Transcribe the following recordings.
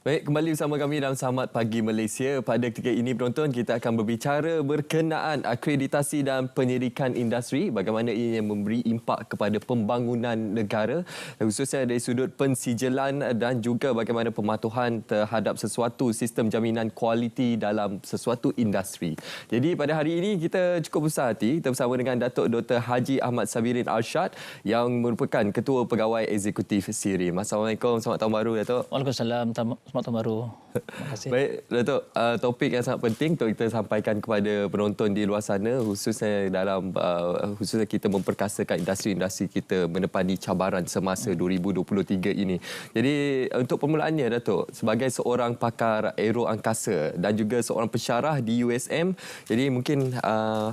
Baik, kembali bersama kami dalam Selamat Pagi Malaysia. Pada ketika ini, penonton, kita akan berbicara berkenaan akreditasi dan penyelidikan industri, bagaimana ia memberi impak kepada pembangunan negara, khususnya dari sudut pensijilan dan juga bagaimana pematuhan terhadap sesuatu sistem jaminan kualiti dalam sesuatu industri. Jadi pada hari ini kita cukup besar hati, kita bersama dengan Datuk Dr. Haji Ahmad Sabirin Arshad yang merupakan Ketua Pegawai Eksekutif SIRIM. Assalamualaikum, selamat tahun baru, Datuk. Waalaikumsalam, selamat tahun baru. Terima kasih. Baik, Datuk, topik yang sangat penting untuk kita sampaikan kepada penonton di luar sana, khususnya khususnya kita memperkasakan industri-industri kita menepani cabaran semasa 2023 ini. Jadi untuk permulaannya, Datuk, sebagai seorang pakar aero angkasa dan juga seorang pensyarah di USM, jadi mungkin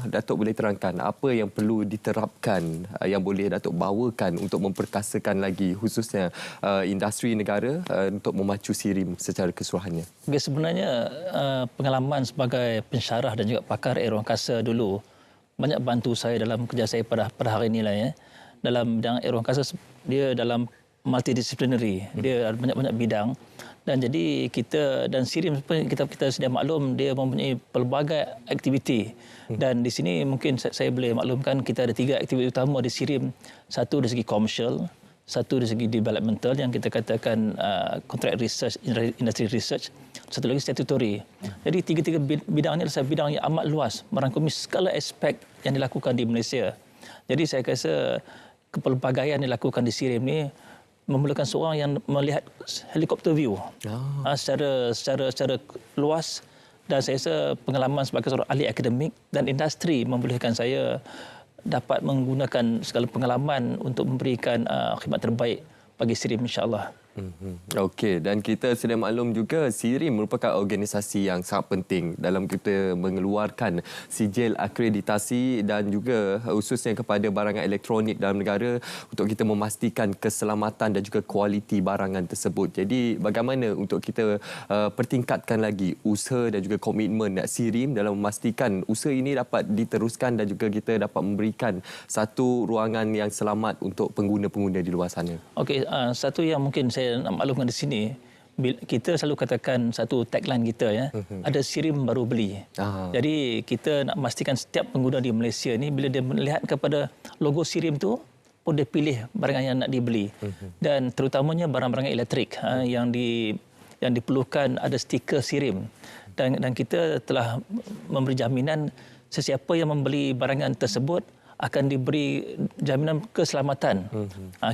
Datuk boleh terangkan apa yang perlu diterapkan, yang boleh Datuk bawakan untuk memperkasakan lagi khususnya industri negara untuk memacu SIRIM secara keseluruhannya. Okay, sebenarnya pengalaman sebagai pensyarah dan juga pakar aero angkasa dulu banyak bantu saya dalam kerja saya pada hari ini lah ya. Dalam bidang aero angkasa, dia dalam multidisciplinary, dia ada banyak-banyak bidang, dan jadi kita dan SIRIM kita sedia maklum dia mempunyai pelbagai aktiviti. Dan di sini mungkin saya boleh maklumkan kita ada 3 aktiviti utama di SIRIM. Satu dari segi komersial, satu dari segi developmental yang kita katakan contract research, industry research, satu lagi statutory. Jadi tiga-tiga bidang ini adalah bidang yang amat luas, merangkumi segala aspek yang dilakukan di Malaysia. Jadi saya rasa kepelbagaian yang dilakukan di SIRIM ini memerlukan seorang yang melihat helikopter view secara luas, dan saya rasa pengalaman sebagai seorang ahli akademik dan industri membolehkan saya dapat menggunakan segala pengalaman untuk memberikan khidmat terbaik bagi SIRIM, insya-Allah. Okey, dan kita sedia maklum juga SIRIM merupakan organisasi yang sangat penting dalam kita mengeluarkan sijil akreditasi dan juga khususnya kepada barangan elektronik dalam negara untuk kita memastikan keselamatan dan juga kualiti barangan tersebut. Jadi bagaimana untuk kita pertingkatkan lagi usaha dan juga komitmen SIRIM dalam memastikan usaha ini dapat diteruskan dan juga kita dapat memberikan satu ruangan yang selamat untuk pengguna-pengguna di luar sana. Okey, satu yang mungkin saya nak maklumkan di sini, kita selalu katakan satu tagline kita ya, ada SIRIM baru beli. Jadi kita nak memastikan setiap pengguna di Malaysia ni bila dia melihat kepada logo SIRIM tu pun dia pilih barang yang nak dibeli. Dan terutamanya barang-barang elektrik yang diperlukan ada stiker SIRIM. Dan kita telah memberi jaminan sesiapa yang membeli barangan tersebut akan diberi jaminan keselamatan.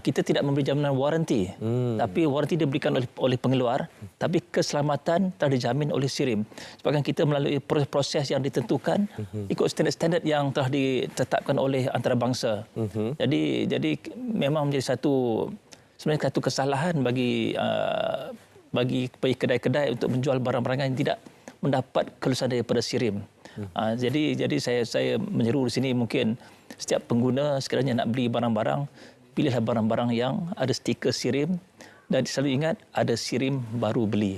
Kita tidak memberi jaminan waranti, tapi waranti diberikan oleh pengeluar, tapi keselamatan telah dijamin oleh SIRIM. Sebabkan kita melalui proses yang ditentukan, ikut standard-standard yang telah ditetapkan oleh antarabangsa. Jadi memang menjadi sebenarnya satu kesalahan bagi kedai-kedai untuk menjual barang-barang yang tidak mendapat kelulusan daripada SIRIM. Jadi saya menyeru di sini, mungkin setiap pengguna sekiranya nak beli barang-barang, pilihlah barang-barang yang ada stiker SIRIM, dan selalu ingat ada SIRIM baru beli.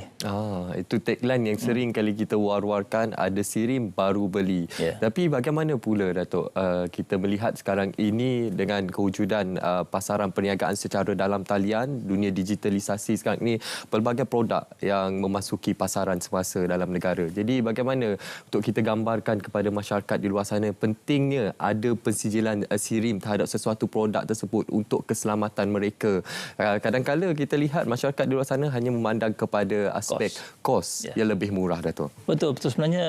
Itu tagline yang sering kali kita war-warkan, ada SIRIM baru beli. Tapi bagaimana pula, Datuk, kita melihat sekarang ini dengan kewujudan pasaran perniagaan secara dalam talian, dunia digitalisasi sekarang ini, pelbagai produk yang memasuki pasaran semasa dalam negara. Jadi bagaimana untuk kita gambarkan kepada masyarakat di luar sana pentingnya ada pensijilan SIRIM terhadap sesuatu produk tersebut untuk keselamatan mereka. Kadang-kadang kita lihat masyarakat di luar sana hanya memandang kepada aspek kos yang lebih murah, Datuk. Betul. Sebenarnya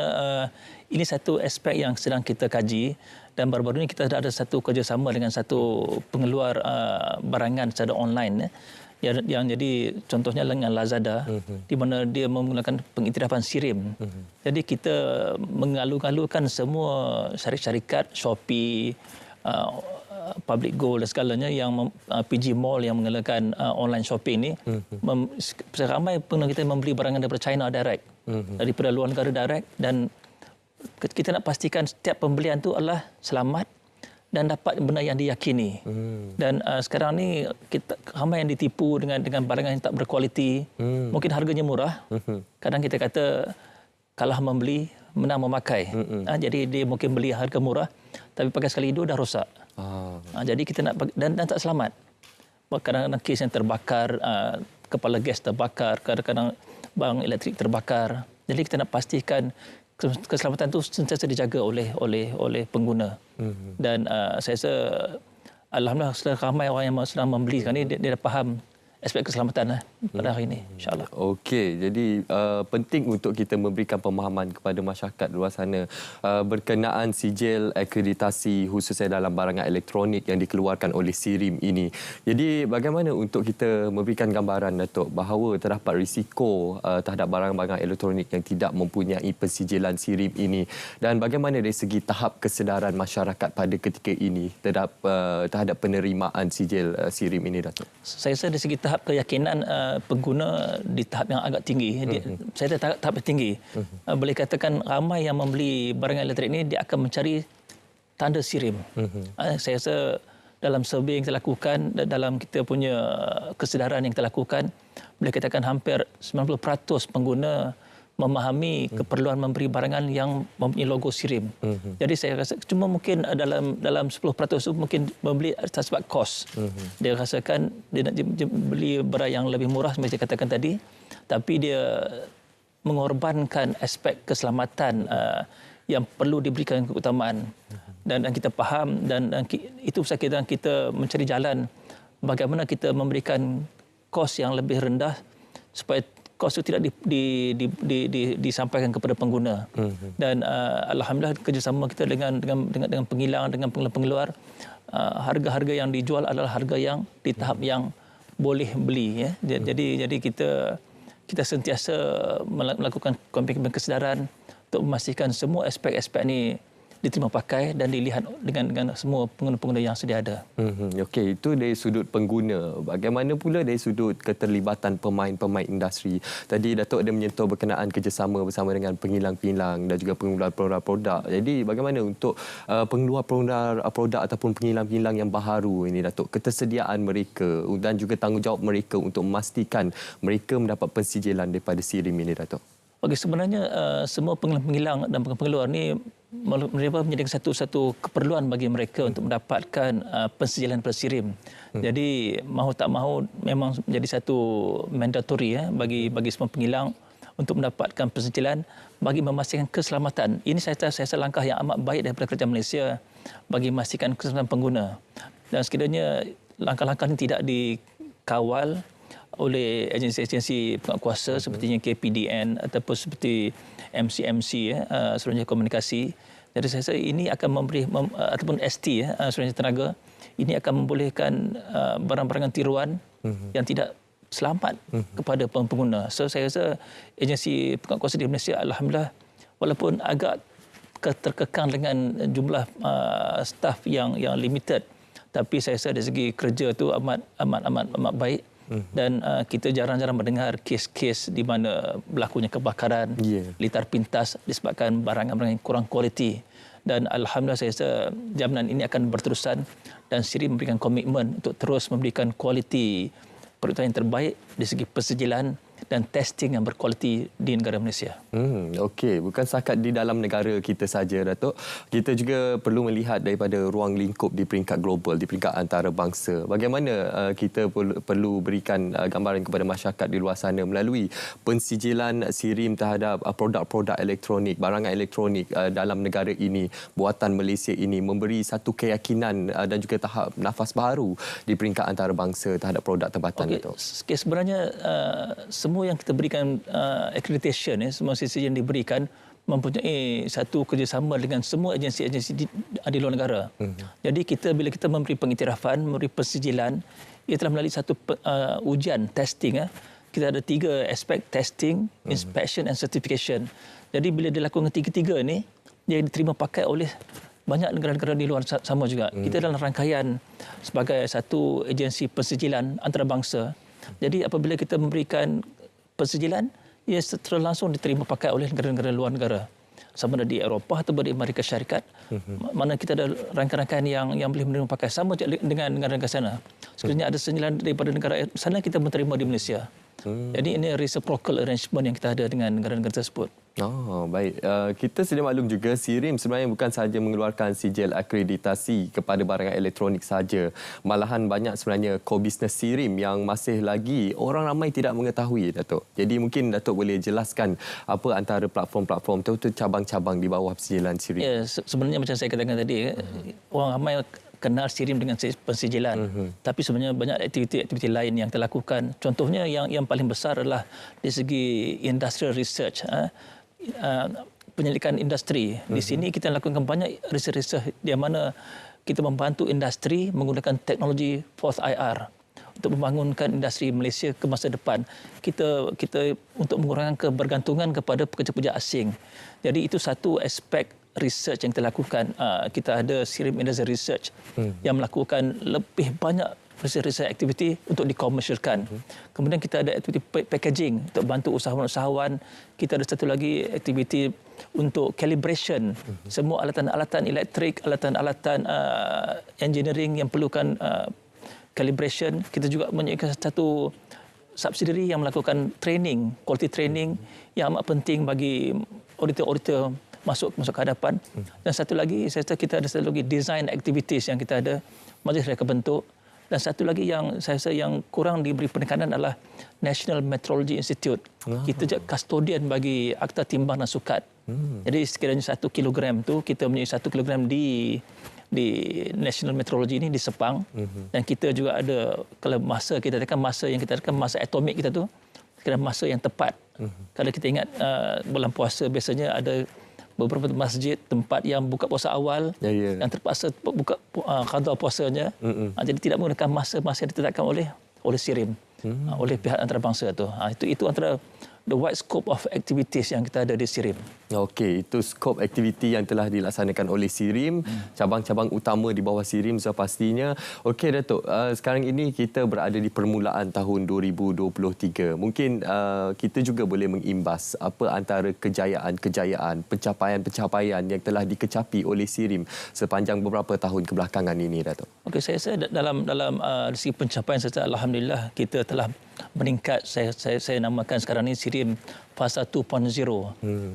ini satu aspek yang sedang kita kaji, dan baru-baru ini kita ada satu kerjasama dengan satu pengeluar barangan secara online yang jadi contohnya dengan Lazada, di mana dia menggunakan pengiktirafan SIRIM. Jadi kita mengalu-alukan semua syarikat Shopee, Public Gold dan segalanya yang PG Mall yang menggunakan online shopping ni, ramai pengguna kita membeli barangan daripada China direct, daripada luar negara direct, dan kita nak pastikan setiap pembelian tu adalah selamat dan dapat benda yang diyakini. Dan sekarang ni ramai yang ditipu dengan barangan yang tak berkualiti. Mungkin harganya murah. Kadang kita kata kalah membeli menang memakai. Jadi dia mungkin beli harga murah, tapi pakai sekali dua dah rosak. Jadi kita nak dan tak selamat. Kadang-kadang kes yang terbakar, kepala gas terbakar, kadang-kadang bang elektrik terbakar. Jadi kita nak pastikan keselamatan itu sentiasa dijaga oleh pengguna. Dan saya rasa alhamdulillah ramai orang yang sedang membeli sekarang ni dia dah faham aspek keselamatan pada hari ini, insya-Allah. Okey, jadi penting untuk kita memberikan pemahaman kepada masyarakat luar sana berkenaan sijil akreditasi khususnya dalam barangan elektronik yang dikeluarkan oleh SIRIM ini. Jadi bagaimana untuk kita memberikan gambaran, Datuk, bahawa terdapat risiko terhadap barang-barang elektronik yang tidak mempunyai pensijilan SIRIM ini, dan bagaimana dari segi tahap kesedaran masyarakat pada ketika ini terhadap penerimaan sijil SIRIM ini, Datuk? Saya rasa dari segi tahap keyakinan pengguna di tahap yang agak tinggi. Saya rasa tahap tinggi. Boleh katakan ramai yang membeli barang elektrik ini dia akan mencari tanda SIRIM. Saya rasa dalam survey yang kita lakukan, dalam kita punya kesedaran yang kita lakukan, boleh katakan hampir 90% pengguna memahami keperluan memberi barangan yang mempunyai logo SIRIM. Jadi saya rasa cuma mungkin dalam 10% itu mungkin membeli atas sebab kos. Dia rasakan dia nak beli barang yang lebih murah seperti saya katakan tadi, tapi dia mengorbankan aspek keselamatan yang perlu diberikan keutamaan. Dan kita faham dan itu saya kira kita mencari jalan bagaimana kita memberikan kos yang lebih rendah supaya kos itu tidak disampaikan kepada pengguna. Dan alhamdulillah kerjasama kita dengan penghilang, dengan pengeluar, harga-harga yang dijual adalah harga yang di tahap yang boleh beli, ya. Jadi kita sentiasa melakukan kempen kesedaran untuk memastikan semua aspek-aspek ini diterima pakai dan dilihat dengan semua pengguna-pengguna yang sedia ada. Okey, itu dari sudut pengguna. Bagaimana pula dari sudut keterlibatan pemain-pemain industri? Tadi Datuk ada menyentuh berkenaan kerjasama bersama dengan penghilang-penghilang dan juga pengeluar produk. Jadi bagaimana untuk pengeluar produk ataupun penghilang-penghilang yang baharu ini, Datuk? Ketersediaan mereka dan juga tanggungjawab mereka untuk memastikan mereka mendapat pensijilan daripada SIRIM ini, Datuk? Okey, sebenarnya semua penghilang dan pengeluar ini mereka menjadi satu keperluan bagi mereka untuk mendapatkan pensijilan daripada SIRIM. Jadi mahu tak mahu memang menjadi satu mandatory, ya, bagi semua penghilang untuk mendapatkan pensijilan bagi memastikan keselamatan. Ini saya rasa langkah yang amat baik daripada kerajaan Malaysia bagi memastikan keselamatan pengguna. Dan sekiranya langkah-langkah ini tidak dikawal oleh agensi-agensi penguatkuasa seperti KPDN ataupun seperti MCMC, ya, Suruhanjaya Komunikasi. Jadi saya rasa ini akan memberi ataupun ST, ya, Suruhanjaya Tenaga, ini akan membolehkan barang-barang tiruan yang tidak selamat kepada pengguna. So saya rasa agensi penguatkuasa di Malaysia alhamdulillah walaupun agak terkekang dengan jumlah staf yang limited, tapi saya rasa dari segi kerja tu amat baik. Dan kita jarang-jarang mendengar kes-kes di mana berlakunya kebakaran, litar pintas disebabkan barang-barang yang kurang kualiti. Dan alhamdulillah saya rasa jaminan ini akan berterusan dan SIRIM memberikan komitmen untuk terus memberikan kualiti produk yang terbaik dari segi pensijilan dan testing yang berkualiti di negara Malaysia. Okey, bukan setakat di dalam negara kita saja, Datuk. Kita juga perlu melihat daripada ruang lingkup di peringkat global, di peringkat antarabangsa. Bagaimana kita perlu berikan gambaran kepada masyarakat di luar sana melalui pensijilan SIRIM terhadap produk-produk elektronik, barangan elektronik dalam negara ini, buatan Malaysia ini, memberi satu keyakinan dan juga tahap nafas baru di peringkat antarabangsa terhadap produk tempatan, Datuk. Sebenarnya semua yang kita berikan accreditation, semua sisi yang diberikan mempunyai satu kerjasama dengan semua agensi-agensi di luar negara. Jadi bila kita memberi pengiktirafan, memberi pensijilan, ia telah melalui satu ujian, testing. Kita ada 3 aspek: testing, inspection and certification. Jadi bila dilakukan tiga-tiga ini, dia diterima pakai oleh banyak negara-negara di luar sama juga. Kita dalam rangkaian sebagai satu agensi pensijilan antarabangsa. Jadi apabila kita memberikan pensijilan, ia secara langsung diterima pakai oleh negara-negara luar negara, sama ada di Eropah atau di Amerika Syarikat. Mana kita ada rangkaian-rangkaian yang boleh menerima pakai sama dengan negara-negara sana. Sekiranya ada pensijilan daripada negara sana, kita menerima di Malaysia. Jadi ini reciprocal arrangement yang kita ada dengan negara-negara tersebut. Oh, baik. Kita sedia maklum juga SIRIM sebenarnya bukan sahaja mengeluarkan sijil akreditasi kepada barangan elektronik saja. Malahan banyak sebenarnya core business SIRIM yang masih lagi orang ramai tidak mengetahui, Datuk. Jadi mungkin Datuk boleh jelaskan apa antara platform-platform atau cabang-cabang di bawah pensijilan SIRIM. Ya, sebenarnya macam saya katakan tadi, orang ramai kenal SIRIM dengan pensijilan. Tapi sebenarnya banyak aktiviti-aktiviti lain yang terlakukan. Contohnya yang paling besar adalah di segi industrial research. Penyelidikan industri. Di sini kita lakukan banyak research di mana kita membantu industri menggunakan teknologi Fourth IR untuk membangunkan industri Malaysia ke masa depan. Kita untuk mengurangkan kebergantungan kepada pekerja-pekerja asing. Jadi itu satu aspek research yang kita lakukan. Kita ada SIRIM Industry Research yang melakukan lebih banyak research aktiviti untuk dikomersialkan. Kemudian kita ada aktiviti packaging untuk bantu usahawan-usahawan. Kita ada satu lagi aktiviti untuk calibration. Semua alatan-alatan elektrik, alatan-alatan engineering yang perlukan calibration. Kita juga menyediakan satu subsidiary yang melakukan training, quality training yang amat penting bagi auditor-auditor masuk ke hadapan. Dan satu lagi, saya rasa kita ada satu lagi design activities yang kita ada, majlis reka bentuk. Dan satu lagi yang saya rasa yang kurang diberi penekanan adalah National Meteorology Institute. Kita juga custodian bagi akta timbang dan sukat. Jadi sekiranya 1 kilogram tu kita punya 1 kilogram di National Meteorology ini di Sepang. Dan kita juga ada, kalau masa kita katakan masa yang kita katakan masa atomik kita tu, kira masa yang tepat. Kalau kita ingat bulan puasa biasanya ada beberapa masjid tempat yang buka puasa awal yang terpaksa buka qada puasanya. Jadi tidak menggunakan masa-masa yang ditetapkan oleh SIRIM, oleh pihak antarabangsa tu. Itu antara the wide scope of activities yang kita ada di SIRIM. Okey, itu skop aktiviti yang telah dilaksanakan oleh SIRIM, cabang-cabang utama di bawah SIRIM pastinya. Okey Datuk, sekarang ini kita berada di permulaan tahun 2023. Mungkin kita juga boleh mengimbas apa antara kejayaan-kejayaan, pencapaian-pencapaian yang telah dikecapi oleh SIRIM sepanjang beberapa tahun kebelakangan ini, Datuk. Okey, saya rasa dalam segi pencapaian saya alhamdulillah kita telah meningkat. Saya namakan sekarang ini SIRIM Fasa 2.0.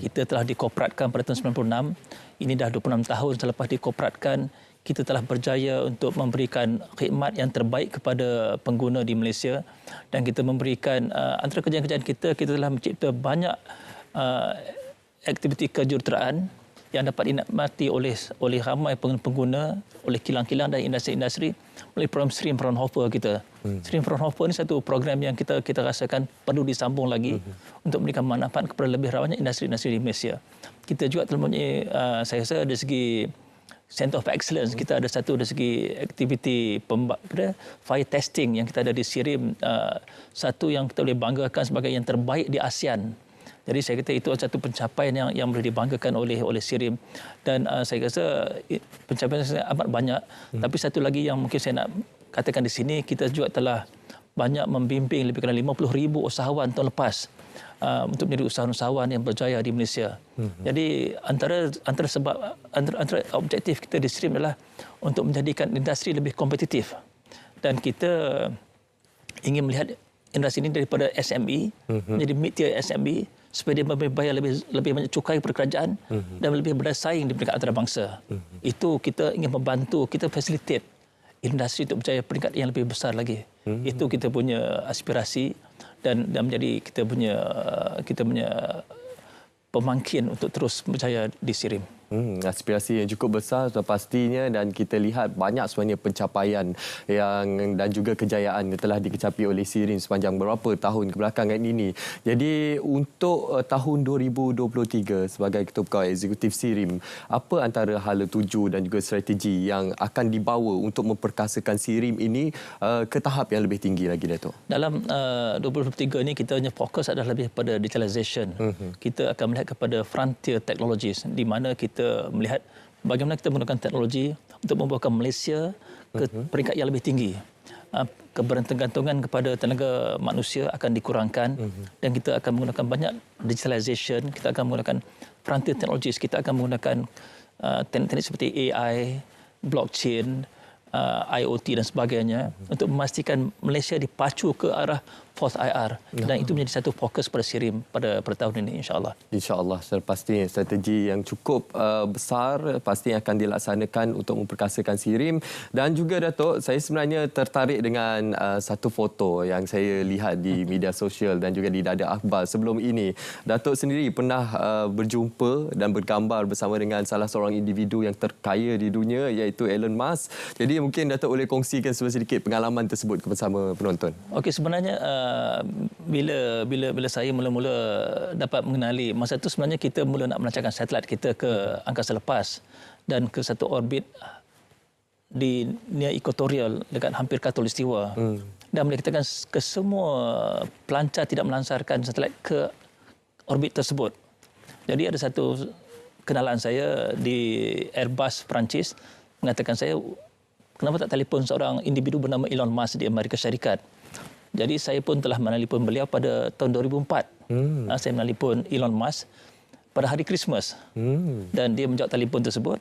Kita telah dikoperatkan pada tahun 96. Ini dah 26 tahun selepas dikoperatkan. Kita telah berjaya untuk memberikan khidmat yang terbaik kepada pengguna di Malaysia. Dan kita memberikan, antara kerjaan-kerjaan kita telah mencipta banyak aktiviti kejuruteraan yang dapat dinikmati oleh ramai pengguna, oleh kilang-kilang dan industri-industri melalui program SIRIM Fraunhofer kita. SIRIM Fraunhofer ini satu program yang kita rasakan perlu disambung lagi untuk memberikan manfaat kepada lebih ramai industri-industri di Malaysia. Kita juga telah mempunyai, saya rasa dari segi Center of Excellence, kita ada satu dari segi aktiviti fire testing yang kita ada di SIRIM, satu yang kita boleh banggakan sebagai yang terbaik di ASEAN. Jadi saya kata itu satu pencapaian yang boleh dibanggakan oleh SIRIM. Dan saya rasa pencapaian saya amat banyak. Tapi satu lagi yang mungkin saya nak katakan di sini, kita juga telah banyak membimbing lebih kurang 50,000 usahawan tahun lepas untuk menjadi usahawan yang berjaya di Malaysia. Jadi antara objektif kita di SIRIM adalah untuk menjadikan industri lebih kompetitif. Dan kita ingin melihat industri ini daripada SME menjadi mid-tier SME, supaya dia membayar lebih banyak cukai kepada kerajaan dan lebih bersaing di peringkat antarabangsa. Itu kita ingin membantu, kita facilitate industri untuk berjaya peringkat yang lebih besar lagi. Itu kita punya aspirasi dan menjadi kita punya pemangkin untuk terus berjaya di SIRIM. Aspirasi yang cukup besar pastinya, dan kita lihat banyak sebenarnya pencapaian dan juga kejayaan yang telah dikecapi oleh SIRIM sepanjang beberapa tahun kebelakangan ini. Jadi untuk tahun 2023 sebagai Ketua Pegawai Eksekutif SIRIM, apa antara hala tuju dan juga strategi yang akan dibawa untuk memperkasakan SIRIM ini ke tahap yang lebih tinggi lagi, Datuk? Dalam 2023 ini kita hanya fokus adalah lebih pada digitalization. Kita akan melihat kepada frontier technologies di mana kita melihat bagaimana kita menggunakan teknologi untuk membawakan Malaysia ke peringkat yang lebih tinggi. Kebergantungan kepada tenaga manusia akan dikurangkan dan kita akan menggunakan banyak digitalization, kita akan menggunakan frontier technologies, kita akan menggunakan teknik seperti AI, blockchain, IoT dan sebagainya untuk memastikan Malaysia dipacu ke arah Force IR. Dan itu menjadi satu fokus pada SIRIM pada tahun ini, insya-Allah. InsyaAllah, pastinya strategi yang cukup besar pastinya akan dilaksanakan untuk memperkasakan SIRIM. Dan juga Datuk, saya sebenarnya tertarik dengan satu foto yang saya lihat di media sosial dan juga di Dada Akhbar sebelum ini. Datuk sendiri pernah berjumpa dan bergambar bersama dengan salah seorang individu yang terkaya di dunia, iaitu Elon Musk. Jadi mungkin Datuk boleh kongsikan sedikit pengalaman tersebut bersama penonton. Okey, sebenarnya bila saya mula-mula dapat mengenali, masa itu sebenarnya kita mula nak melancarkan satelit kita ke angkasa lepas dan ke satu orbit di near equatorial dekat hampir khatulistiwa. Dan boleh katakan ke semua pelancar tidak melansarkan satelit ke orbit tersebut. Jadi ada satu kenalan saya di Airbus Perancis mengatakan saya, kenapa tak telefon seorang individu bernama Elon Musk di Amerika Syarikat. Jadi saya pun telah menelpon beliau pada tahun 2004. Saya menelpon Elon Musk pada hari Christmas. Dan dia menjawab telefon tersebut.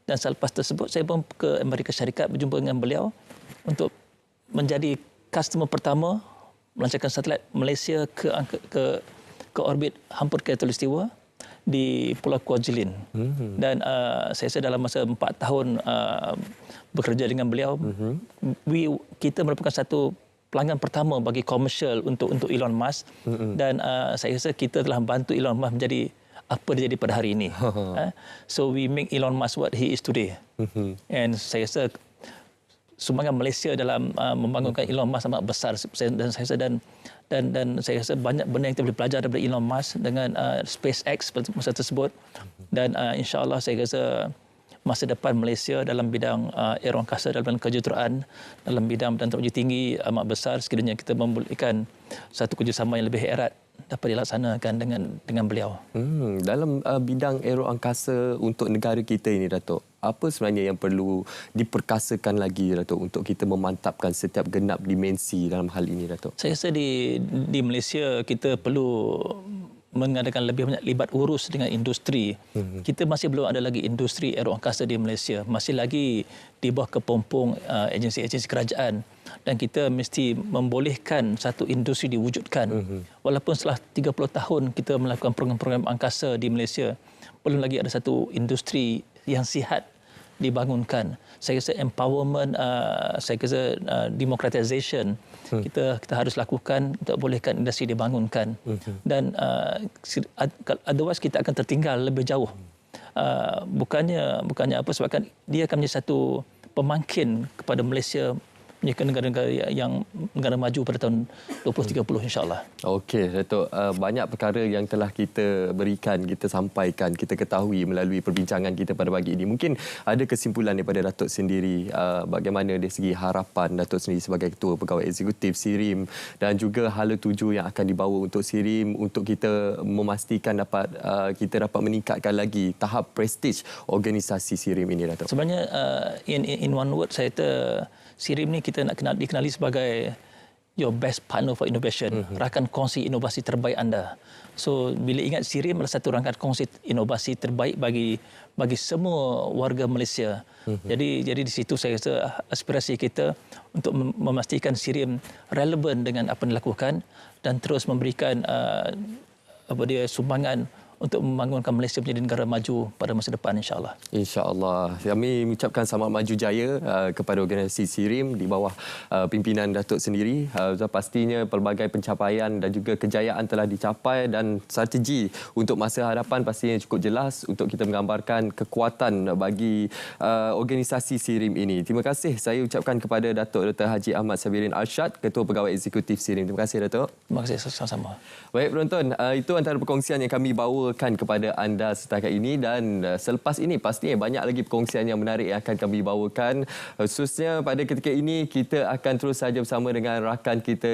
Dan selepas tersebut saya pun ke Amerika Syarikat berjumpa dengan beliau untuk menjadi customer pertama melancarkan satelit Malaysia ke orbit hampir ke khatulistiwa di Pulau Kwajalein. Dan saya rasa dalam masa 4 tahun bekerja dengan beliau, kita merupakan satu pelanggan pertama bagi komersial untuk Elon Musk. Dan saya rasa kita telah membantu Elon Musk menjadi apa dia jadi pada hari ini. So we make Elon Musk what he is today. And saya rasa sumbangan Malaysia dalam membangunkan Elon Musk amat besar, dan saya rasa dan saya rasa banyak benda yang kita boleh belajar daripada Elon Musk dengan SpaceX masa tersebut. Dan insya-Allah saya rasa masa depan Malaysia dalam bidang aeroangkasa, dalam bidang kejuruteraan, dalam bidang teknologi tinggi amat besar sekiranya kita membolehkan satu kerjasama yang lebih erat dapat dilaksanakan dengan beliau. Dalam bidang aeroangkasa untuk negara kita ini, Datuk, apa sebenarnya yang perlu diperkasakan lagi, Datuk, untuk kita memantapkan setiap genap dimensi dalam hal ini, Datuk? Saya rasa di Malaysia kita perlu mengadakan lebih banyak libat urus dengan industri. Kita masih belum ada lagi industri aeroangkasa di Malaysia. Masih lagi di bawah kepompong agensi-agensi kerajaan. Dan kita mesti membolehkan satu industri diwujudkan. Walaupun setelah 30 tahun kita melakukan program-program angkasa di Malaysia, belum lagi ada satu industri yang sihat dibangunkan. Saya rasa empowerment, saya rasa democratization kita harus lakukan untuk bolehkan industri dibangunkan. Dan otherwise kita akan tertinggal lebih jauh. Bukannya apa, sebabkan dia akan menjadi satu pemangkin kepada Malaysia menjadi negara-negara yang negara maju pada tahun 2030, insya-Allah. Okey, Datuk, banyak perkara yang telah kita berikan, kita sampaikan, kita ketahui melalui perbincangan kita pada pagi ini. Mungkin ada kesimpulan daripada Datuk sendiri, bagaimana dari segi harapan Datuk sendiri sebagai Ketua Pegawai Eksekutif SIRIM dan juga hala tuju yang akan dibawa untuk SIRIM untuk kita memastikan kita dapat meningkatkan lagi tahap prestij organisasi SIRIM ini, Datuk. Sebenarnya in one word, saya kata SIRIM ni kita nak dikenali sebagai your best partner for innovation, rakan kongsi inovasi terbaik anda. So bila ingat SIRIM adalah satu rakan kongsi inovasi terbaik bagi semua warga Malaysia. Jadi di situ saya rasa aspirasi kita untuk memastikan SIRIM relevan dengan apa yang dilakukan dan terus memberikan sumbangan untuk membangunkan Malaysia menjadi negara maju pada masa depan, insya-Allah. Insya-Allah. Kami mengucapkan selamat maju jaya kepada organisasi SIRIM di bawah pimpinan Datuk sendiri. Pastinya pelbagai pencapaian dan juga kejayaan telah dicapai dan strategi untuk masa hadapan pastinya cukup jelas untuk kita menggambarkan kekuatan bagi organisasi SIRIM ini. Terima kasih saya ucapkan kepada Datuk Dr. Haji Ahmad Sabirin Arsyad, Ketua Pegawai Eksekutif SIRIM. Terima kasih, Datuk. Terima kasih, sama-sama. Baik penonton, itu antara perkongsian yang kami bawakan kepada anda setakat ini, dan selepas ini pastinya banyak lagi perkongsian yang menarik yang akan kami bawakan. Khususnya pada ketika ini kita akan terus saja bersama dengan rakan kita